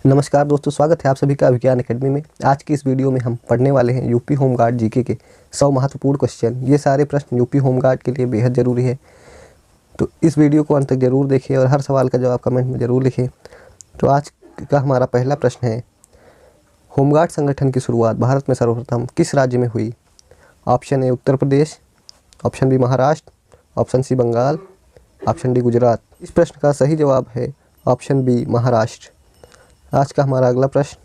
नमस्कार दोस्तों, स्वागत है आप सभी का विज्ञान एकेडमी में। आज की इस वीडियो में हम पढ़ने वाले हैं यूपी होमगार्ड जीके के 100 महत्वपूर्ण क्वेश्चन। ये सारे प्रश्न यूपी होमगार्ड के लिए बेहद ज़रूरी है, तो इस वीडियो को अंत तक जरूर देखें और हर सवाल का जवाब कमेंट में ज़रूर लिखें। तो आज का हमारा पहला प्रश्न है, होमगार्ड संगठन की शुरुआत भारत में सर्वप्रथम किस राज्य में हुई? Option A Uttar Pradesh, option B Maharashtra, option C Bengal, option D Gujarat. इस प्रश्न का सही जवाब है ऑप्शन बी महाराष्ट्र। आज का हमारा अगला प्रश्न,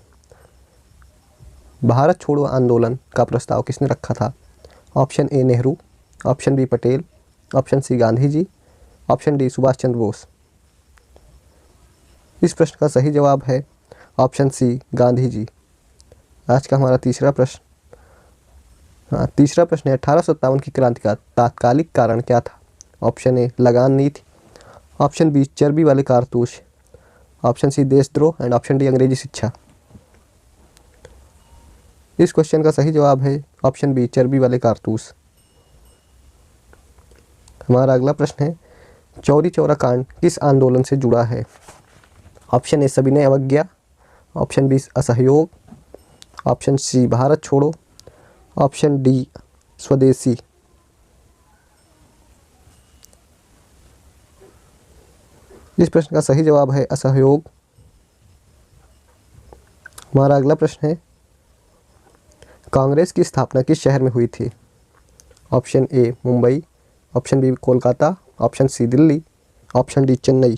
भारत छोड़ो आंदोलन का प्रस्ताव किसने रखा था? Option A Nehru, option B Patel, option C Gandhi ji, option D Subhash Chandra Bose. इस प्रश्न का सही जवाब है ऑप्शन सी गांधी जी। आज का हमारा तीसरा प्रश्न है, 1857 की क्रांति का तात्कालिक कारण क्या था? ऑप्शन ए लगान नीति, ऑप्शन बी चर्बी वाले कारतूस, ऑप्शन सी देशद्रोह एंड ऑप्शन डी अंग्रेजी शिक्षा। इस क्वेश्चन का सही जवाब है ऑप्शन बी चर्बी वाले कारतूस। हमारा अगला प्रश्न है, चौरी चौरा कांड किस आंदोलन से जुड़ा है? ऑप्शन ए सविनय अवज्ञा, ऑप्शन बी असहयोग, ऑप्शन सी भारत छोड़ो, ऑप्शन डी स्वदेशी। इस प्रश्न का सही जवाब है असहयोग। हमारा अगला प्रश्न है, कांग्रेस की स्थापना किस शहर में हुई थी? Option A Mumbai, option B Kolkata, option C Delhi, option D Chennai.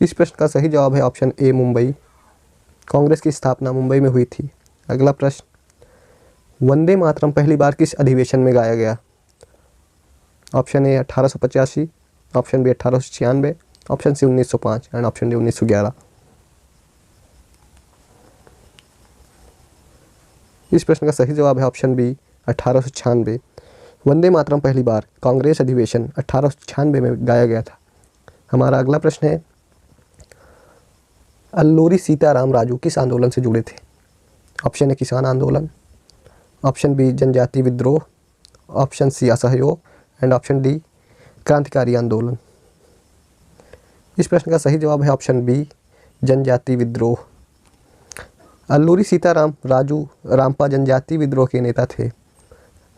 इस प्रश्न का सही जवाब है ऑप्शन ए मुंबई। कांग्रेस की स्थापना मुंबई में हुई थी। अगला प्रश्न, वंदे मातरम पहली बार किस अधिवेशन में गाया गया? Option A 1885, option B 1896, option C 1905 and option D 1911। इस प्रश्न का सही जवाब है ऑप्शन बी 1896। वंदे मातरम पहली बार कांग्रेस अधिवेशन 1896 में गाया गया था। हमारा अगला प्रश्न है, अल्लूरी सीताराम राजू किस आंदोलन से जुड़े थे? ऑप्शन ए किसान आंदोलन, ऑप्शन बी जनजाति विद्रोह, ऑप्शन सी असहयोग एंड ऑप्शन डी क्रांतिकारी आंदोलन। इस प्रश्न का सही जवाब है ऑप्शन बी जनजाति विद्रोह। अल्लूरी सीताराम राजू रामपा जनजाति विद्रोह के नेता थे।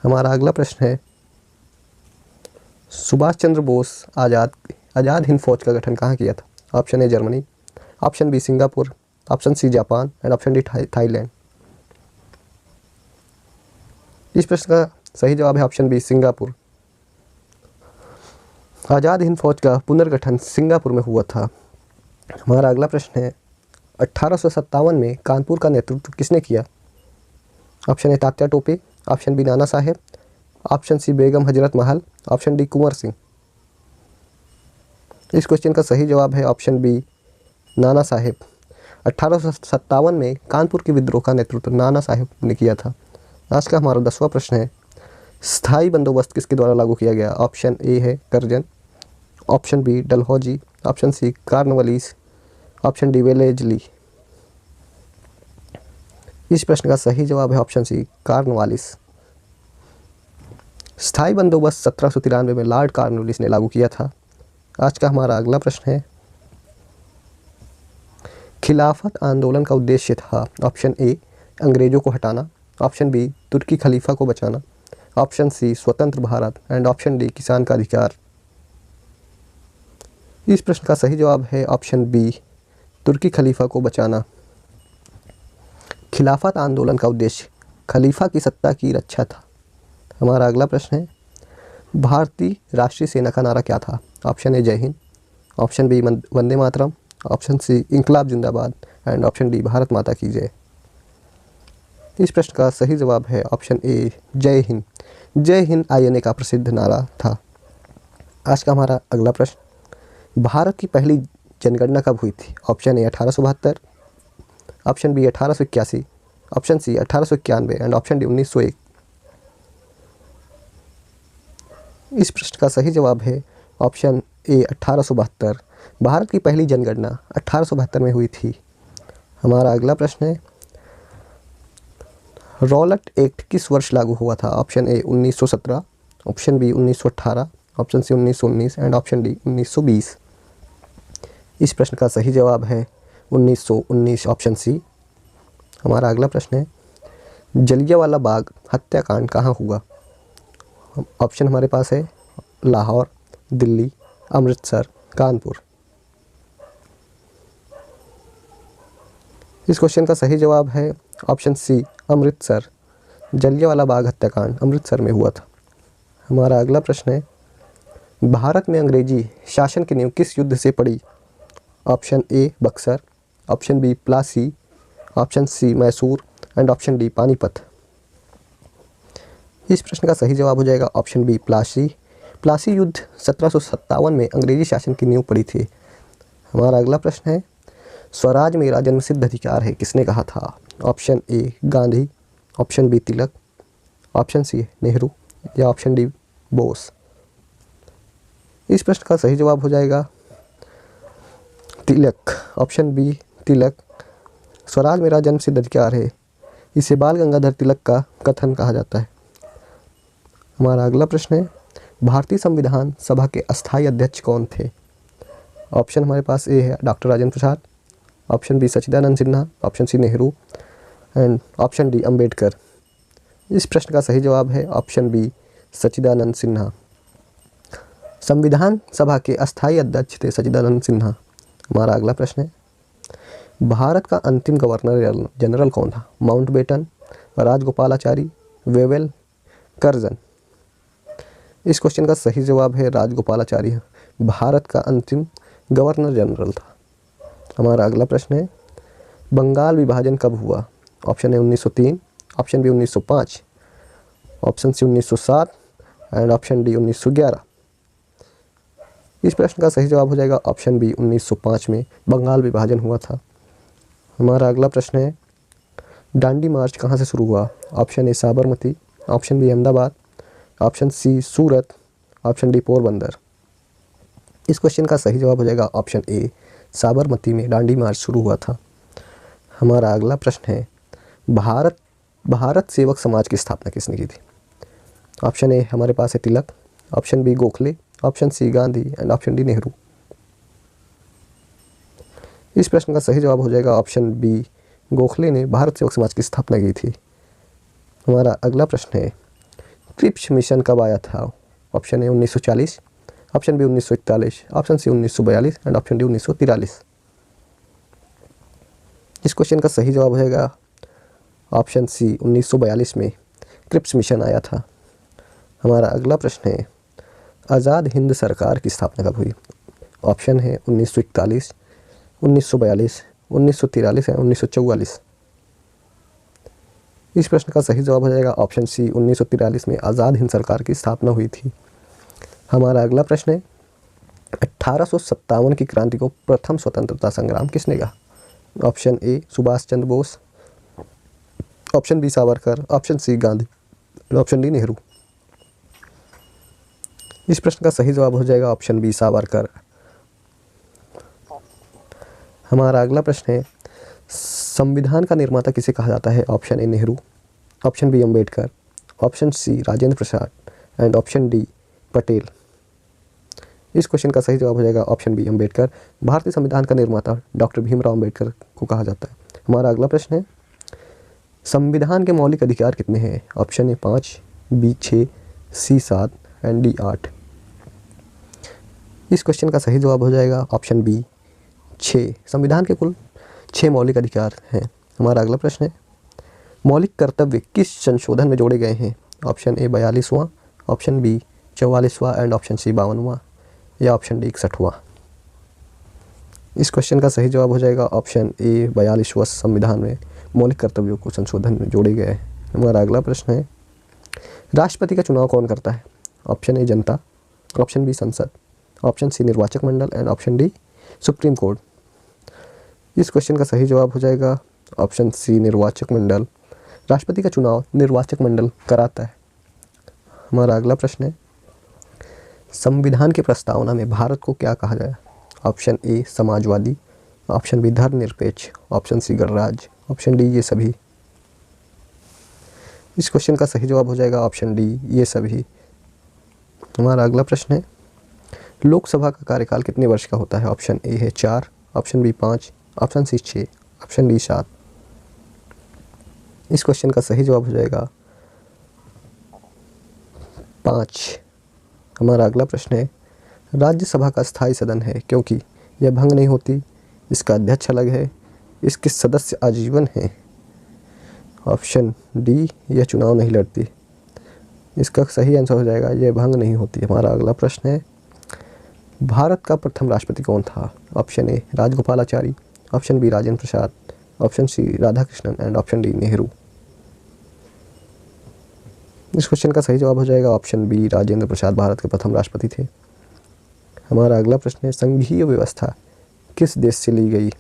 हमारा अगला प्रश्न है, सुभाष चंद्र बोस आज़ाद हिंद फौज का गठन कहाँ किया था? Option A Germany, option B Singapore, option C Japan and option D Thailand. इस प्रश्न का सही जवाब है option B Singapore. Azad Hind Fauj का पुनर्गठन सिंगापुर में हुआ था। हमारा अगला प्रश्न है, 1857 में कानपुर का नेतृत्व किसने किया? Option A Tatya Tope, option B Nana Sahib, option C Begum Hazrat Mahal, option D Kunwar Singh. इस क्वेश्चन का सही जवाब है ऑप्शन बी नाना साहेब। 1857 में कानपुर के विद्रोह का नेतृत्व नाना साहेब ने किया था। आज का हमारा 10वां प्रश्न है, स्थायी बंदोबस्त किसके द्वारा लागू किया गया? ऑप्शन ए है Curzon, option B Dalhousie, option C Cornwallis, option D Wellesley. इस प्रश्न का सही जवाब है ऑप्शन सी कार्नवालिस। स्थायी बंदोबस्त 1793 में लॉर्ड कार्नवालिस ने लागू किया था। आज का हमारा अगला प्रश्न है, खिलाफत आंदोलन का उद्देश्य था? ऑप्शन ए अंग्रेजों को हटाना, ऑप्शन बी तुर्की खलीफा को बचाना, ऑप्शन सी स्वतंत्र भारत एंड ऑप्शन डी किसान का अधिकार। इस प्रश्न का सही जवाब है ऑप्शन बी तुर्की खलीफा को बचाना। खिलाफत आंदोलन का उद्देश्य खलीफा की सत्ता की रक्षा था। हमारा अगला प्रश्न है, भारतीय राष्ट्रीय सेना का नारा क्या था? ऑप्शन ए जय Hind, option B Vande Mataram, option C इंकलाब जिंदाबाद एंड ऑप्शन डी भारत माता की जय। इस प्रश्न का सही जवाब है ऑप्शन ए जय हिंद। जय हिंद आईएनए का प्रसिद्ध नारा था। आज का हमारा अगला प्रश्न, भारत की पहली जनगणना कब हुई थी? Option A 1872, option B 1881, option C 1891 and option D 1901। इस प्रश्न का सही जवाब है ऑप्शन ए 1872। भारत की पहली जनगणना 1872 में हुई थी। हमारा अगला प्रश्न है, रॉलेट एक्ट किस वर्ष लागू हुआ था? Option A 1917, option B 1918, option C 1919 and option D 1920। इस प्रश्न का सही जवाब है 1919, ऑप्शन सी। हमारा अगला प्रश्न है, जलियांवाला बाग हत्याकांड कहाँ हुआ? ऑप्शन हमारे पास है लाहौर, दिल्ली, अमृतसर, कानपुर। इस क्वेश्चन का सही जवाब है ऑप्शन सी, अमृतसर। जलियांवाला बाग हत्याकांड अमृतसर में हुआ था। हमारा अगला प्रश्न है, भारत में अंग्रेजी शासन की नींव किस युद्ध से पड़ी? Option A Buxar, option B Plassey, option C Mysore and option D Panipat. इस प्रश्न का सही जवाब हो जाएगा ऑप्शन बी प्लासी। प्लासी युद्ध 1757 में अंग्रेजी शासन की नींव पड़ी थी। हमारा अगला प्रश्न है, स्वराज मेरा जन्मसिद्ध अधिकार है किसने कहा था? Option A Gandhi, option B Tilak, option C Nehru या ऑप्शन डी बोस। इस प्रश्न का सही जवाब हो जाएगा तिलक, ऑप्शन बी तिलक। स्वराज मेरा जन्मसिद्ध अधिकार है, इसे बाल गंगाधर तिलक का कथन कहा जाता है। हमारा अगला प्रश्न है, भारतीय संविधान सभा के अस्थायी अध्यक्ष कौन थे? ऑप्शन हमारे पास ए है doctor Rajendra Prasad, option B Sachchidananda Sinha, option C Nehru and option D Ambedkar. इस प्रश्न का सही जवाब है ऑप्शन बी सच्चिदानंद सिन्हा। संविधान सभा के अस्थायी अध्यक्ष थे सच्चिदानंद सिन्हा। हमारा अगला प्रश्न है, भारत का अंतिम गवर्नर जनरल कौन था? Mountbatten, Rajagopalachari, Wavell, Curzon. इस क्वेश्चन का सही जवाब है राजगोपालाचारी, भारत का अंतिम गवर्नर जनरल था। हमारा अगला प्रश्न है, बंगाल विभाजन कब हुआ? Option A 1903, option B 1905, option C 1907 and option D 1911। इस प्रश्न का सही जवाब हो जाएगा ऑप्शन बी 1905 में बंगाल विभाजन हुआ था। हमारा अगला प्रश्न है, दांडी मार्च कहाँ से शुरू हुआ? Option A Sabarmati, option B Ahmedabad, option C Surat, option D Porbandar. इस क्वेश्चन का सही जवाब हो जाएगा ऑप्शन ए साबरमती में दांडी मार्च शुरू हुआ था। हमारा अगला प्रश्न है, भारत सेवक समाज की स्थापना किसने की थी? ऑप्शन ए हमारे पास है Tilak, option B Gokhale, option C Gandhi and option D Nehru. इस प्रश्न का सही जवाब हो जाएगा ऑप्शन बी गोखले ने भारत सेवक समाज की स्थापना की थी। हमारा अगला प्रश्न है, क्रिप्स मिशन कब आया था? Option A 1940, option B 1941, option C 1942 and option D 1943। इस क्वेश्चन का सही जवाब हो जाएगा ऑप्शन सी 1942 में क्रिप्स मिशन आया था। हमारा अगला प्रश्न है, आज़ाद हिंद सरकार की स्थापना कब हुई? ऑप्शन है 1941, 1942, 1943 या 1944। इस प्रश्न का सही जवाब हो जाएगा ऑप्शन सी 1943 में आज़ाद हिंद सरकार की स्थापना हुई थी। हमारा अगला प्रश्न है, 1857 की क्रांति को प्रथम स्वतंत्रता संग्राम किसने कहा? Option A Subhas Chandra Bose, option B Savarkar, option C Gandhi, option D Nehru. इस प्रश्न का सही जवाब हो जाएगा ऑप्शन बी सावरकर। हमारा अगला प्रश्न है, संविधान का निर्माता किसे कहा जाता है? Option A Nehru, option B Ambedkar, option C Rajendra Prasad and option D Patel. इस क्वेश्चन का सही जवाब हो जाएगा ऑप्शन बी अंबेडकर। भारतीय संविधान का निर्माता डॉक्टर भीमराव अंबेडकर को कहा जाता है। हमारा अगला प्रश्न है, संविधान के मौलिक अधिकार कितने हैं? Option A 5, B 6, C 7 and D 8। इस क्वेश्चन का सही जवाब हो जाएगा ऑप्शन बी 6। संविधान के कुल 6 मौलिक अधिकार हैं। हमारा अगला प्रश्न है, मौलिक कर्तव्य किस संशोधन में जोड़े गए हैं? ऑप्शन ए 42वां, ऑप्शन बी 44वां एंड ऑप्शन सी 52वां या ऑप्शन डी 61वां। इस क्वेश्चन का सही जवाब हो जाएगा ऑप्शन ए 42वां संविधान में मौलिक कर्तव्यों को संशोधन में जोड़े गए हैं। हमारा अगला प्रश्न है, राष्ट्रपति का चुनाव कौन करता है? ऑप्शन ए जनता, ऑप्शन बी संसद, ऑप्शन सी निर्वाचक मंडल and option D supreme court. इस क्वेश्चन का सही जवाब हो जाएगा ऑप्शन सी निर्वाचक मंडल। राष्ट्रपति का चुनाव निर्वाचक मंडल कराता है। हमारा अगला प्रश्न है, संविधान की प्रस्तावना में भारत को क्या कहा गया? ऑप्शन ए समाजवादी, ऑप्शन बी धर्मनिरपेक्ष, ऑप्शन सी गणराज्य, ऑप्शन डी ये सभी। इस क्वेश्चन का सही जवाब हो जाएगा ऑप्शन डी ये सभी। हमारा अगला प्रश्न है, लोकसभा का कार्यकाल कितने वर्ष का होता है? ऑप्शन ए है 4, option B 5, option C 6, option D 7। इस क्वेश्चन का सही जवाब हो जाएगा 5। हमारा अगला प्रश्न है, राज्यसभा का स्थायी सदन है क्योंकि यह भंग नहीं होती, इसका अध्यक्ष अलग है, इसके सदस्य आजीवन हैं। ऑप्शन डी, यह चुनाव नहीं लड़ती। इसका सही आंसर हो जाएगा यह भंग नहीं होती। हमारा अगला प्रश्न है, भारत का प्रथम राष्ट्रपति कौन था? Option A Rajagopalachari, option B Rajendra Prasad, option C Radhakrishnan and option D Nehru. इस क्वेश्चन का सही जवाब हो जाएगा ऑप्शन बी राजेंद्र प्रसाद भारत के प्रथम राष्ट्रपति थे। हमारा अगला प्रश्न है, संघीय व्यवस्था किस देश से ली गई?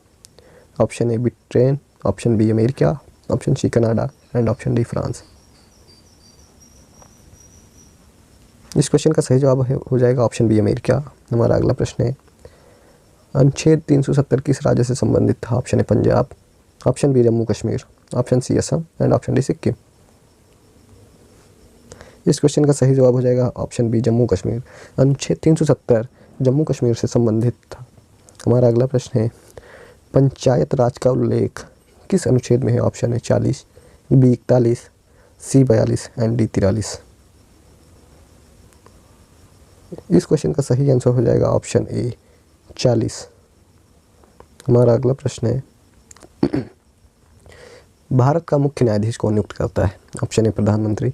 Option A Britain, option B America, option C Canada and option D France. इस क्वेश्चन का सही जवाब हो जाएगा ऑप्शन बी अमेरिका। हमारा अगला प्रश्न है, अनुच्छेद 370 किस राज्य से संबंधित था? Option A Punjab, option B Jammu Kashmir, option C Assam and option D Sikkim. इस क्वेश्चन का सही जवाब हो जाएगा ऑप्शन बी जम्मू कश्मीर। अनुच्छेद 370 जम्मू कश्मीर से संबंधित था। हमारा अगला प्रश्न है, पंचायत राज का उल्लेख किस अनुच्छेद में है? Option A 40, B 41, C 42 and D 43। इस क्वेश्चन का सही आंसर हो जाएगा ऑप्शन ए 40। हमारा अगला प्रश्न है, भारत का मुख्य न्यायाधीश कौन नियुक्त करता है? ऑप्शन ए प्रधानमंत्री,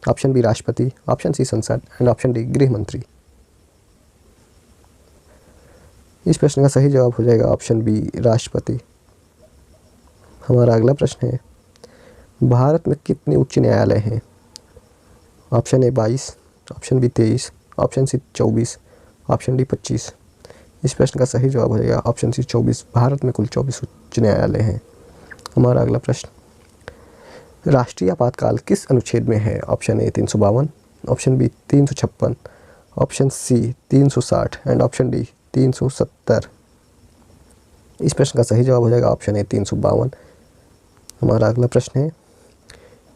ऑप्शन बी राष्ट्रपति, ऑप्शन सी संसद एंड ऑप्शन डी गृह मंत्री। इस प्रश्न का सही जवाब हो जाएगा ऑप्शन बी राष्ट्रपति। हमारा अगला प्रश्न है, भारत में कितने उच्च न्यायालय हैं? Option A 22, option B 23, option C 24, option D 25। इस प्रश्न का सही जवाब हो जाएगा ऑप्शन सी 24। भारत में कुल 24 उच्च न्यायालय हैं। हमारा अगला प्रश्न, राष्ट्रीय आपातकाल किस अनुच्छेद में है? Option A 352, option B 356, option C 360 and option D 370। इस प्रश्न का सही जवाब हो जाएगा ऑप्शन ए 352। हमारा अगला प्रश्न है,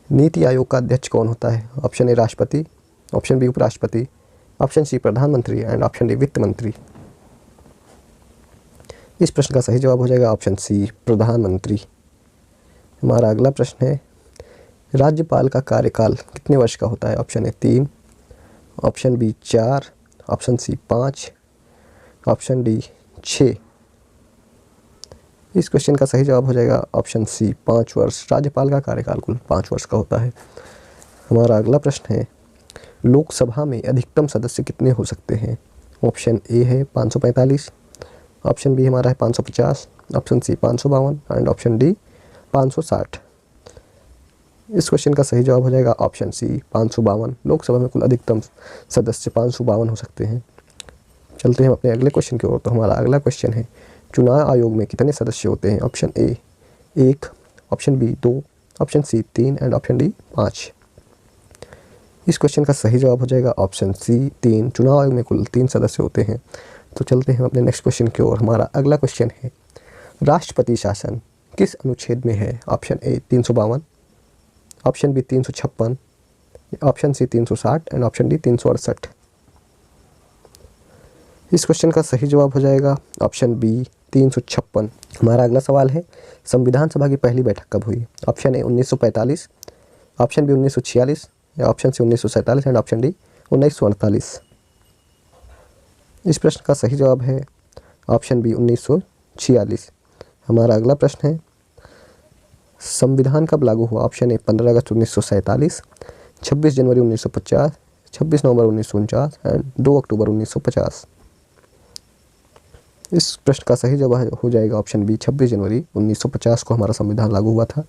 नीति आयोग का अध्यक्ष कौन होता है? ऑप्शन ए राष्ट्रपति, ऑप्शन बी उपराष्ट्रपति, ऑप्शन सी प्रधानमंत्री एंड ऑप्शन डी वित्त मंत्री। इस प्रश्न का सही जवाब हो जाएगा ऑप्शन सी प्रधानमंत्री। हमारा अगला प्रश्न है, राज्यपाल का कार्यकाल कितने वर्ष का होता है? Option A 3, option B 4, option C 5, option D 6। इस क्वेश्चन का सही जवाब हो जाएगा ऑप्शन सी 5 वर्ष। राज्यपाल का कार्यकाल कुल 5 वर्ष का होता है। हमारा अगला प्रश्न है, लोकसभा में अधिकतम सदस्य कितने हो सकते हैं? ऑप्शन ए है 545, ऑप्शन बी हमारा है 550, option C 552 and option D 560। इस क्वेश्चन का सही जवाब हो जाएगा ऑप्शन सी 552। लोकसभा में कुल अधिकतम सदस्य 552 हो सकते हैं। चलते हैं अपने अगले क्वेश्चन की ओर। तो हमारा अगला क्वेश्चन है, चुनाव आयोग में कितने सदस्य होते हैं? Option A 1, option B 2, option C 3 and option D 5। इस क्वेश्चन का सही जवाब हो जाएगा ऑप्शन सी 3। चुनाव आयोग में कुल 3 सदस्य होते हैं। तो चलते हैं अपने नेक्स्ट क्वेश्चन की ओर। हमारा अगला क्वेश्चन है, राष्ट्रपति शासन किस अनुच्छेद में है? Option A 352, option B 356, option C 360 and option D 368। इस क्वेश्चन का सही जवाब हो जाएगा ऑप्शन बी 356। हमारा अगला सवाल है, संविधान सभा की पहली बैठक कब हुई? Option A 1945, option B 1946, option C 1947 and option D 1948। इस प्रश्न का सही जवाब है ऑप्शन बी 1946। हमारा अगला प्रश्न है, संविधान कब लागू हुआ? Option A 15 August 1947, 26 January 1950, 26 November 1949 and 2 अक्टूबर 1950। इस प्रश्न का सही जवाब हो जाएगा ऑप्शन बी 26 जनवरी 1950 को हमारा संविधान लागू हुआ था।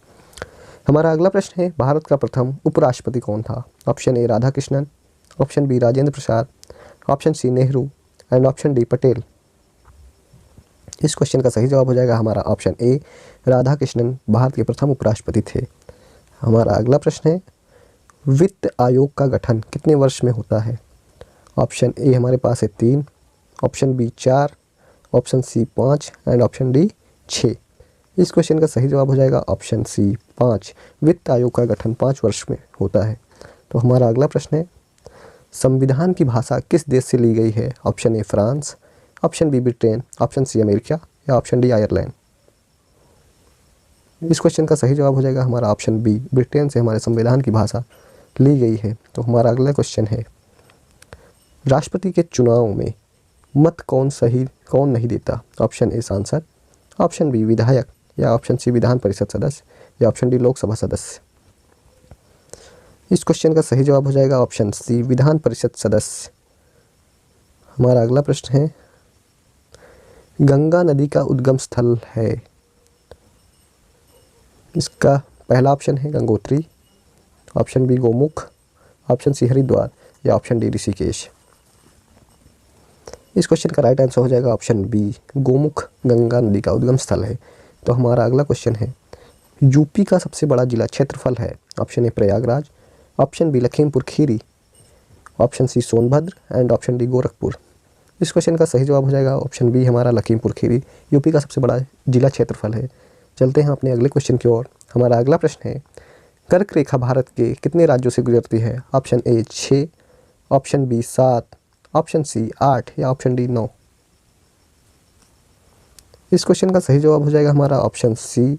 हमारा अगला प्रश्न है, भारत का प्रथम उपराष्ट्रपति कौन था? Option A Radhakrishnan, option B Rajendra Prasad, option C Nehru and option D Patel. इस क्वेश्चन का सही जवाब हो जाएगा हमारा ऑप्शन ए राधाकृष्णन भारत के प्रथम उपराष्ट्रपति थे। हमारा अगला प्रश्न है, वित्त आयोग का गठन कितने वर्ष में होता है? ऑप्शन ए हमारे पास है 3, option B 4, option C 5 and option D 6। इस क्वेश्चन का सही जवाब हो जाएगा ऑप्शन सी 5। वित्त आयोग का गठन 5 वर्ष में होता है। तो हमारा अगला प्रश्न है, संविधान की भाषा किस देश से ली गई है? Option A France, option B Britain, option C America या ऑप्शन डी आयरलैंड। इस क्वेश्चन का सही जवाब हो जाएगा हमारा ऑप्शन बी, ब्रिटेन से हमारे संविधान की भाषा ली गई है। तो हमारा अगला क्वेश्चन है, राष्ट्रपति के चुनाव में मत कौन नहीं देता? ऑप्शन ए सांसद, ऑप्शन बी विधायक, या ऑप्शन सी विधान परिषद सदस्य, या ऑप्शन डी लोकसभा सदस्य। इस क्वेश्चन का सही जवाब हो जाएगा ऑप्शन सी, विधान परिषद सदस्य। हमारा अगला प्रश्न है, गंगा नदी का उद्गम स्थल है। इसका पहला ऑप्शन है Gangotri, option B Gomukh, option C Haridwar, या ऑप्शन डी ऋषिकेश। इस क्वेश्चन का राइट आंसर हो जाएगा ऑप्शन बी, गोमुख गंगा नदी का उद्गम स्थल है। तो हमारा अगला क्वेश्चन है, यूपी का सबसे बड़ा जिला क्षेत्रफल है। Option A Prayagraj, option B Lakhimpur Kheri, option C Sonbhadra and option D Gorakhpur. इस क्वेश्चन का सही जवाब हो जाएगा ऑप्शन बी, हमारा लखीमपुर खीरी यूपी का सबसे बड़ा जिला क्षेत्रफल है। चलते हैं अपने अगले क्वेश्चन की ओर। हमारा अगला प्रश्न है, कर्क रेखा भारत के कितने राज्यों से गुजरती है? Option A 6, option B 7, option C 8, या ऑप्शन डी 9। इस क्वेश्चन का सही जवाब हो जाएगा हमारा ऑप्शन सी,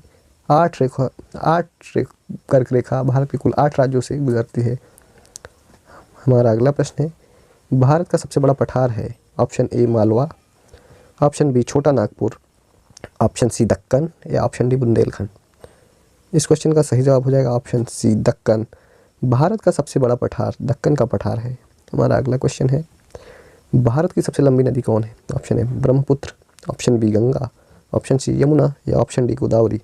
8 कर्क रेखा भारत के कुल 8 राज्यों से गुजरती है। हमारा अगला प्रश्न है, भारत का सबसे बड़ा पठार है। Option A Malwa, option B Chota Nagpur, option C Deccan, या ऑप्शन डी बुंदेलखंड। इस क्वेश्चन का सही जवाब हो जाएगा ऑप्शन सी दक्कन। भारत का सबसे बड़ा पठार दक्कन का पठार है। हमारा अगला क्वेश्चन है, भारत की सबसे लंबी नदी कौन है? Option A Brahmaputra, option B Ganga, option C Yamuna, या ऑप्शन डी गोदावरी।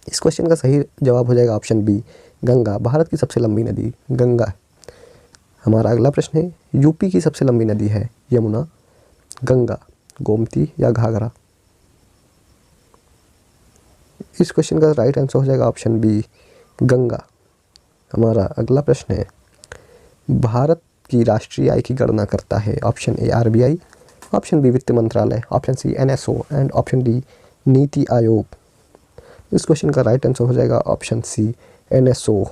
इस क्वेश्चन का सही जवाब हो जाएगा ऑप्शन बी, गंगा। भारत की सबसे लंबी नदी गंगा है। हमारा अगला प्रश्न है, यूपी की सबसे लंबी नदी है यमुना, गंगा, गोमती, या घाघरा। इस क्वेश्चन का राइट आंसर हो जाएगा ऑप्शन बी, गंगा। हमारा अगला प्रश्न है, भारत की राष्ट्रीय आय की गणना करता है। Option A RBI, option B वित्त मंत्रालय, option C NSO, and option D NITI Aayog. इस क्वेश्चन का राइट आंसर हो जाएगा ऑप्शन सी एनएसओ।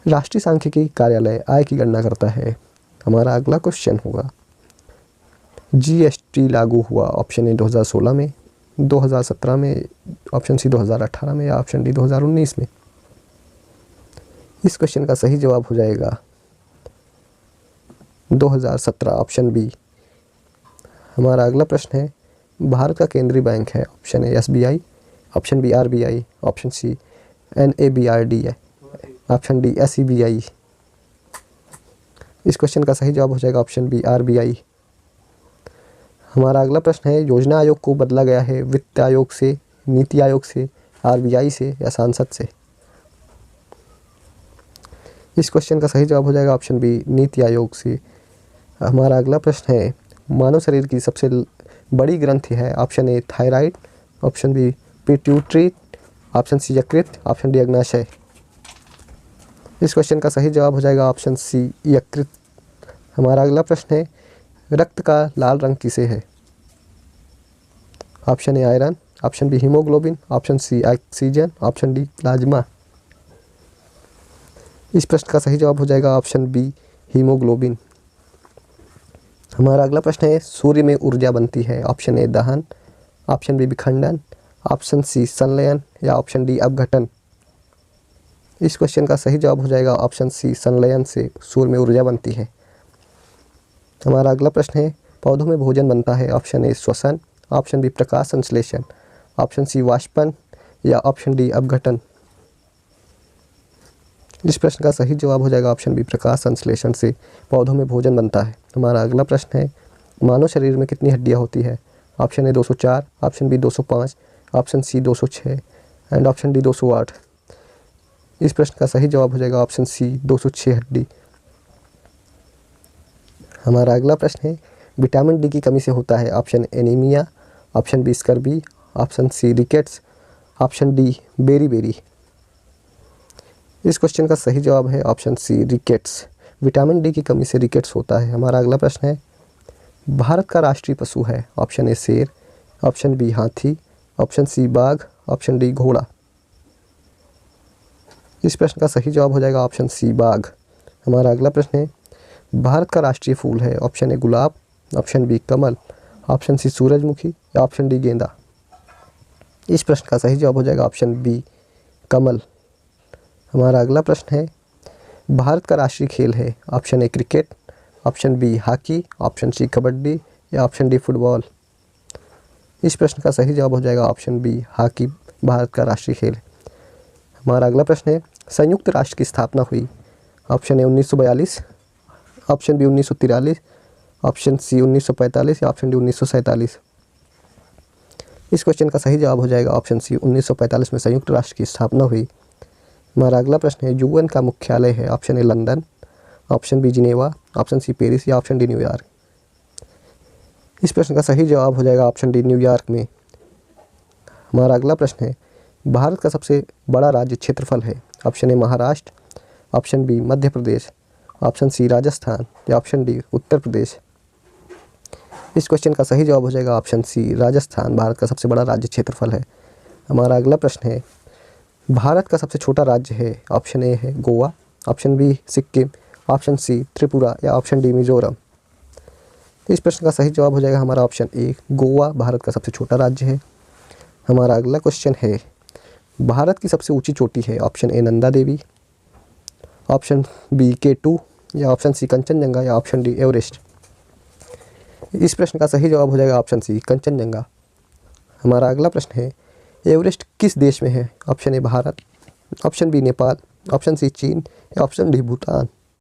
राष्ट्रीय सांख्यिकी कार्यालय आय की गणना करता है। हमारा अगला क्वेश्चन होगा, जीएसटी लागू हुआ। ऑप्शन ए 2016 में, 2017 में, ऑप्शन सी 2018 में, या ऑप्शन डी 2019 में। इस क्वेश्चन का सही जवाब हो जाएगा 2017, ऑप्शन बी। हमारा अगला प्रश्न है, भारत का केंद्रीय बैंक है। Option A SBI, option B RBI, option C NABRD है, ऑप्शन डी एसईबीआई। इस क्वेश्चन का सही जवाब हो जाएगा ऑप्शन बी आरबीआई। हमारा अगला प्रश्न है, योजना आयोग को बदला गया है वित्त आयोग से, नीति आयोग से, आरबीआई से, या सांसद से। इस क्वेश्चन का सही जवाब हो जाएगा ऑप्शन बी नीति आयोग से। हमारा अगला प्रश्न है, मानव शरीर की सबसे बड़ी ग्रंथि है। Option A thyroid, option B pituitary, option C यकृत, ऑप्शन डी अग्नाशय। इस क्वेश्चन का सही जवाब हो जाएगा ऑप्शन सी यकृत। हमारा अगला प्रश्न है, रक्त का लाल रंग किसे है? Option A iron, option B haemoglobin, option C oxygen, option D plasma. इस प्रश्न का सही जवाब हो जाएगा ऑप्शन बी हीमोग्लोबिन। हमारा अगला प्रश्न है, सूर्य में ऊर्जा बनती है। ऑप्शन ए दहन, ऑप्शन बी विखंडन, ऑप्शन सी संलयन, या ऑप्शन डी अपघटन। इस क्वेश्चन का सही जवाब हो जाएगा ऑप्शन सी संलयन से सूर्य में ऊर्जा बनती है। हमारा अगला प्रश्न है, पौधों में भोजन बनता है। ऑप्शन ए श्वसन, ऑप्शन बी प्रकाश संश्लेषण, ऑप्शन सी वाष्पन, या ऑप्शन डी अपघटन। इस प्रश्न का सही जवाब हो जाएगा ऑप्शन बी प्रकाश संश्लेषण से पौधों में भोजन बनता है। हमारा अगला प्रश्न है, मानव शरीर में कितनी हड्डियां होती है? Option A 204, option B 205, option C 206, and option D 208। इस प्रश्न का सही जवाब हो जाएगा ऑप्शन सी 206 हड्डी। हमारा अगला प्रश्न है, विटामिन डी की कमी से होता है। Option anaemia, option B scurvy, option C rickets, option D beri. इस क्वेश्चन का सही जवाब है option C rickets. Vitamin D की कमी से रिकेट्स होता है। हमारा अगला प्रश्न है, भारत का राष्ट्रीय पशु है। ऑप्शन ए शेर, ऑप्शन बी हाथी, ऑप्शन सी बाघ, ऑप्शन डी घोड़ा। इस प्रश्न का सही जवाब हो जाएगा ऑप्शन सी बाघ। हमारा अगला प्रश्न है, भारत का राष्ट्रीय फूल है। ऑप्शन ए गुलाब, ऑप्शन बी कमल, ऑप्शन सी सूरजमुखी या ऑप्शन डी गेंदा। इस प्रश्न का सही जवाब हो जाएगा ऑप्शन बी कमल। हमारा अगला प्रश्न है, भारत का राष्ट्रीय खेल है। Option A cricket, option B hockey, option C kabaddi या ऑप्शन डी फुटबॉल। इस प्रश्न का सही जवाब हो जाएगा ऑप्शन बी हॉकी भारत का राष्ट्रीय खेल है। हमारा अगला प्रश्न है, संयुक्त राष्ट्र की स्थापना हुई। Option A 1942, option B 1943, option C 1945 या ऑप्शन डी 1947। इस क्वेश्चन का सही जवाब हो जाएगा ऑप्शन सी 1945 में संयुक्त राष्ट्र की स्थापना हुई। हमारा अगला प्रश्न है, यूएन का मुख्यालय है। Option A London, option B Geneva, option C Paris या ऑप्शन डी न्यूयॉर्क। इस प्रश्न का सही जवाब हो जाएगा ऑप्शन डी न्यूयॉर्क में। हमारा अगला प्रश्न है, भारत का सबसे बड़ा राज्य क्षेत्रफल है। Option A Maharashtra, option B Madhya Pradesh, option C Rajasthan या ऑप्शन डी उत्तर प्रदेश। इस क्वेश्चन का सही जवाब हो जाएगा ऑप्शन सी राजस्थान भारत का सबसे बड़ा राज्य क्षेत्रफल है। हमारा अगला प्रश्न है, भारत का सबसे छोटा राज्य है। ऑप्शन ए है Goa, option B Sikkim, option C Tripura या ऑप्शन डी मिजोरम। इस प्रश्न का सही जवाब हो जाएगा हमारा ऑप्शन ए गोवा भारत का सबसे छोटा राज्य है। हमारा अगला क्वेश्चन है, भारत की सबसे ऊंची चोटी है। Option A Nanda Devi, option B K2 या ऑप्शन सी कंचनजंगा या ऑप्शन डी एवरेस्ट। इस प्रश्न का सही जवाब हो जाएगा ऑप्शन सी कंचनजंगा। हमारा अगला प्रश्न है, एवरेस्ट किस देश में है। Option A Bharat, option B Nepal, option C चीन या ऑप्शन डी भूटान।